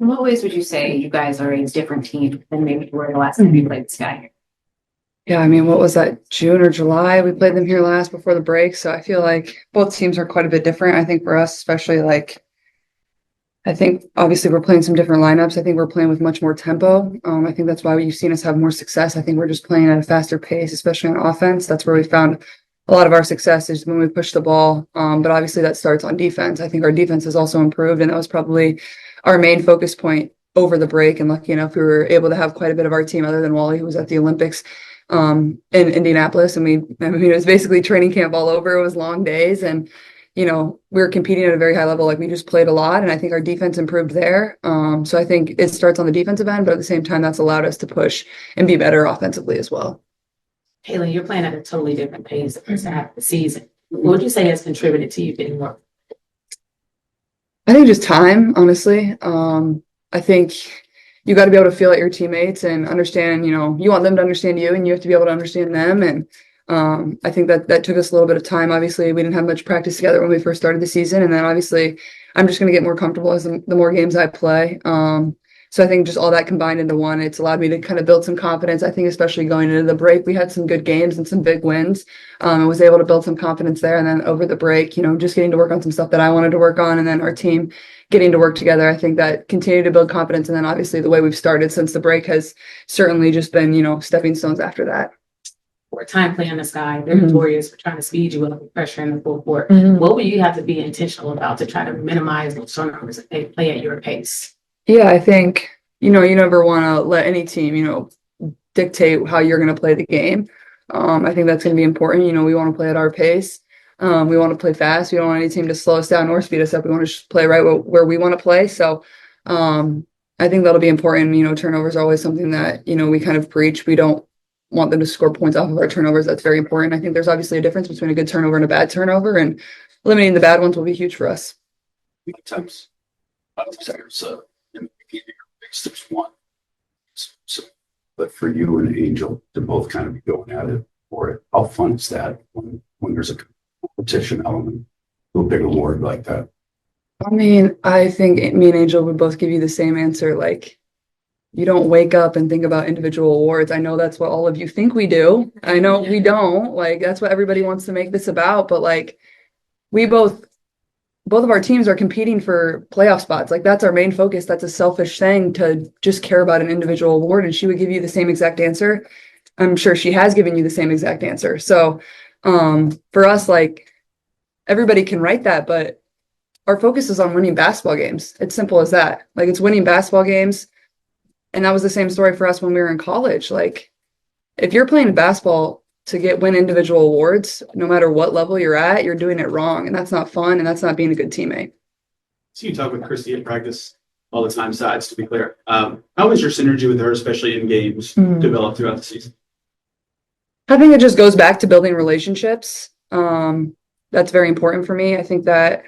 In what ways would you say you guys are a different team than maybe you were the last time you played this guy? Yeah, I mean, what was that, June or July? We played them here last before the break. So I feel like both teams are quite a bit different. I think for us, especially I think obviously we're playing some different lineups. I think we're playing with much more tempo. I think that's why you've seen us have more success. I think we're just playing at a faster pace, especially on offense. That's where we found a lot of our success is when we push the ball. But obviously that starts on defense. I think our defense has also improved, and that was probably our main focus point over the break. And lucky enough, we were able to have quite a bit of our team, other than Wally, who was at the Olympics in Indianapolis. And I mean, it was basically training camp all over. It was long days, and we were competing at a very high level. Like, we just played a lot, and I think our defense improved there. So I think it starts on the defensive end, but at the same time, that's allowed us to push and be better offensively as well. Haley, you're playing at a totally different pace the first half of the season. What would you say has contributed to you getting more? I think just time, honestly. I think you got to be able to feel out your teammates and understand, you want them to understand you, and you have to be able to understand them. And I think that took us a little bit of time. Obviously, we didn't have much practice together when we first started the season. And then obviously I'm just going to get more comfortable as the more games I play. So I think just all that combined into one, it's allowed me to kind of build some confidence. I think especially going into the break, we had some good games and some big wins. I was able to build some confidence there. And then over the break, just getting to work on some stuff that I wanted to work on. And then our team getting to work together, I think that continued to build confidence. And then obviously the way we've started since the break has certainly just been, stepping stones after that. For time playing this guy, they're notorious for trying to speed you up with pressure in the full court. Mm-hmm. What would you have to be intentional about to try to minimize those turnovers if they play at your pace? Yeah, I think, you never want to let any team, dictate how you're going to play the game. I think that's going to be important. We want to play at our pace. We want to play fast. We don't want any team to slow us down or speed us up. We want to just play right where we want to play. So I think that'll be important. Turnovers are always something that, we kind of preach. We don't want them to score points off of our turnovers. That's very important. I think there's obviously a difference between a good turnover and a bad turnover, and eliminating the bad ones will be huge for us. Times there's one. So, but for you and Angel to both kind of be going at it for it, how fun is that when there's a competition element to a big award like that? I mean, I think me and Angel would both give you the same answer. Like, you don't wake up and think about individual awards. I know that's what all of you think we do. I know we don't. Like, that's what everybody wants to make this about. But like, we both of our teams are competing for playoff spots. Like, that's our main focus. That's a selfish thing to just care about an individual award. And she would give you the same exact answer. I'm sure she has given you the same exact answer. So for us, like, everybody can write that, but our focus is on winning basketball games. It's simple as that. Like, it's winning basketball games. And that was the same story for us when we were in college. Like, if you're playing basketball to win individual awards, no matter what level you're at, you're doing it wrong. And that's not fun. And that's not being a good teammate. So you talk with Christy in practice all the time, sides, to be clear. How has your synergy with her, especially in games, developed throughout the season? I think it just goes back to building relationships. That's very important for me. I think that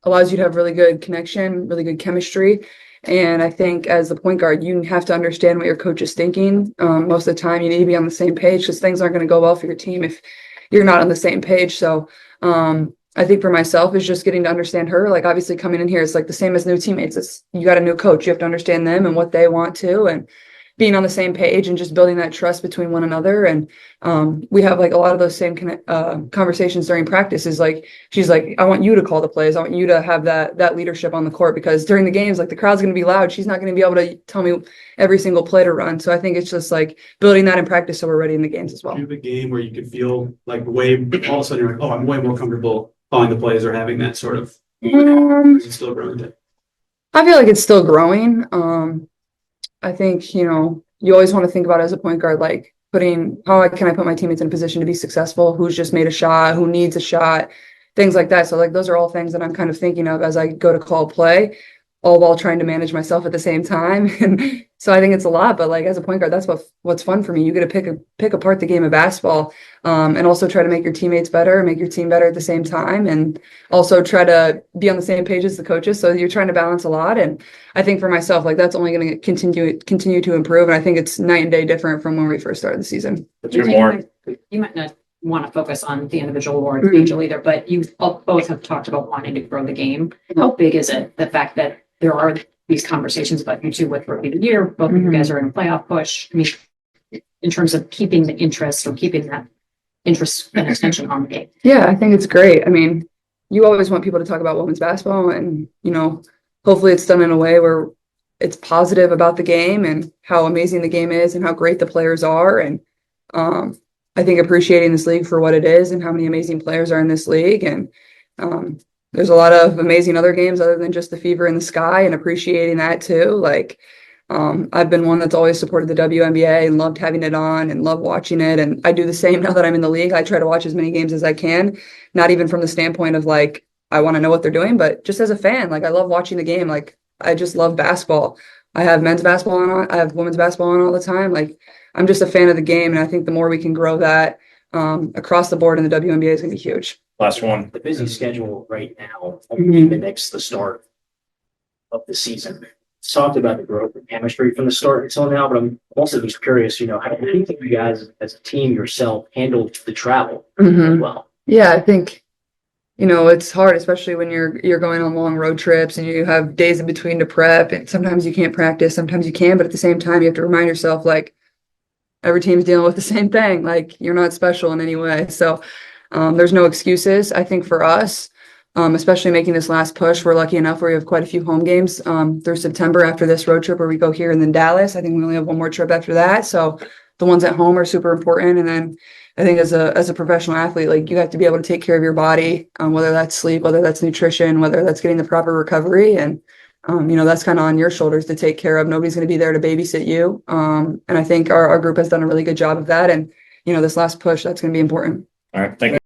allows you to have really good connection, really good chemistry. And I think as the point guard, you have to understand what your coach is thinking. Most of the time, you need to be on the same page, because things aren't going to go well for your team if you're not on the same page. So I think for myself is just getting to understand her. Like, obviously coming in here, it's like the same as new teammates. You got a new coach. You have to understand them and what they want to, and being on the same page and just building that trust between one another. And we have like a lot of those same conversations during practice. Is like, she's like, I want you to call the plays. I want you to have that leadership on the court, because during the games, like, the crowd's going to be loud. She's not going to be able to tell me every single play to run. So I think it's just like building that in practice so we're ready in the games as well. Do you have a game where you could feel like the way all of a sudden you're like, oh, I'm way more comfortable calling the plays or having that sort of, is it still growing? I feel like it's still growing. I think, you always want to think about it as a point guard, like how can I put my teammates in a position to be successful? Who's just made a shot? Who needs a shot? Things like that. So like, those are all things that I'm kind of thinking of as I go to call play, all while trying to manage myself at the same time. And so I think it's a lot, but like, as a point guard, that's what's fun for me. You get to pick apart the game of basketball, and also try to make your teammates better, make your team better at the same time, and also try to be on the same page as the coaches. So you're trying to balance a lot. And I think for myself, like, that's only going to continue to improve. And I think it's night and day different from when we first started the season. You might not want to focus on the individual awards, Angel, either, but you both have talked about wanting to grow the game. How big is it, the fact that there are these conversations about you two with rookie of the year. Both of you guys are in a playoff push. I mean, in terms of keeping the interest or keeping that interest and attention on the game. Yeah, I think it's great. I mean, you always want people to talk about women's basketball, and hopefully it's done in a way where it's positive about the game and how amazing the game is and how great the players are. And I think appreciating this league for what it is and how many amazing players are in this league. And there's a lot of amazing other games other than just the Fever in the Sky, and appreciating that too. Like, I've been one that's always supported the WNBA and loved having it on and love watching it. And I do the same now that I'm in the league. I try to watch as many games as I can, not even from the standpoint of like, I want to know what they're doing, but just as a fan, like I love watching the game. Like I just love basketball. I have men's basketball on, I have women's basketball on all the time. Like I'm just a fan of the game. And I think the more we can grow that across the board in the WNBA is going to be huge. Last one. The busy schedule right now mimics the start of the season. It's talked about the growth and chemistry from the start until now, but I'm also just curious, how do you think you guys as a team yourself handled the travel as well? Yeah, I think, it's hard, especially when you're going on long road trips and you have days in between to prep, and sometimes you can't practice, sometimes you can, but at the same time, you have to remind yourself, like, every team's dealing with the same thing. Like, you're not special in any way. So there's no excuses. I think for us, especially making this last push, we're lucky enough where we have quite a few home games through September after this road trip where we go here and then Dallas. I think we only have one more trip after that. So the ones at home are super important. And then I think as a professional athlete, like you have to be able to take care of your body, whether that's sleep, whether that's nutrition, whether that's getting the proper recovery. And, that's kind of on your shoulders to take care of. Nobody's going to be there to babysit you. And I think our group has done a really good job of that. And, this last push, that's going to be important. All right. Thank you.